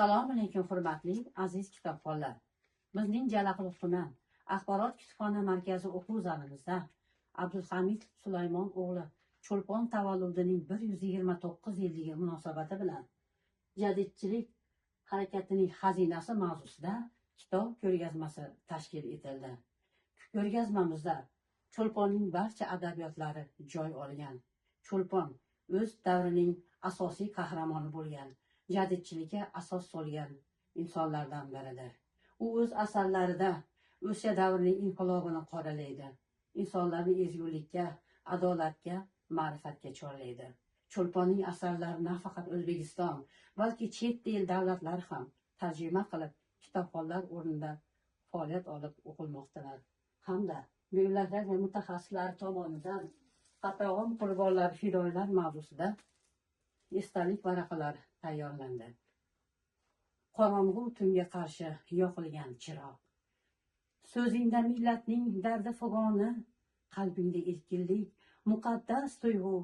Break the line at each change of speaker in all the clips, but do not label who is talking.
Assalomu alaykum hurmatli aziz kitobxonlar. Bizning Jalaqul tuman axborot kutubxona markazi o'quv zalimizda Abdulhamid Sulaymon o'g'li Cho'lpon tavalludining 129 yilligi munosabati bilan jadidchilik harakatining xazinasi mavzusida kitob ko'rgazmasi tashkil etildi. Ko'rgazmamizda Cho'lponning barcha adabiyotlari joy olgan. Cho'lpon o'z davrining asosiy qahramoni bo'lgan, jadidchilikka asos solgan insonlardan biridir. U o'z asarlarida o'sha davrning inqilobini qoralaydi, insonlarni ezgulikka, adolatga, ma'rifatga chorlaydi. Cho'lponning asarlari nafaqat O'zbekiston, balki chet el davlatlari ham tarjima qilib kitobxonlar o'rnida faoliyat olib o'qilmoqdalar. Hamda davlatlar va mutaxassislar tomonidan Qatag'on qurbonlari fidoyilar mavzusida esdalik varaqalar tayyorlandi. Qorong'u tunga qarshi yoqilgan chiroq. So'zingda millatning dardi fig'oni, qalbingda erkinlik, muqaddas tuyg'u,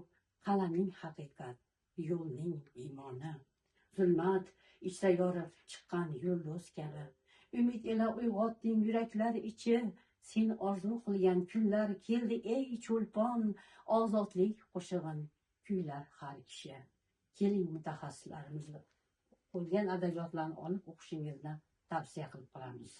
qalaming haqiqat, yo'lning iymoni. Zulmat ichra yorib chiqqan yulduz kabi, umid ila uyg'otding yuraklar ichi. Sen orzu qilgan kunlar keldi ey Cho'lpon, ozodlik qo'shig'in kuylar har kishi. Keling mutaxassislarimiz qo'ygan adabiyotlarni olib o'qishingizni tavsiya qilib qolamiz.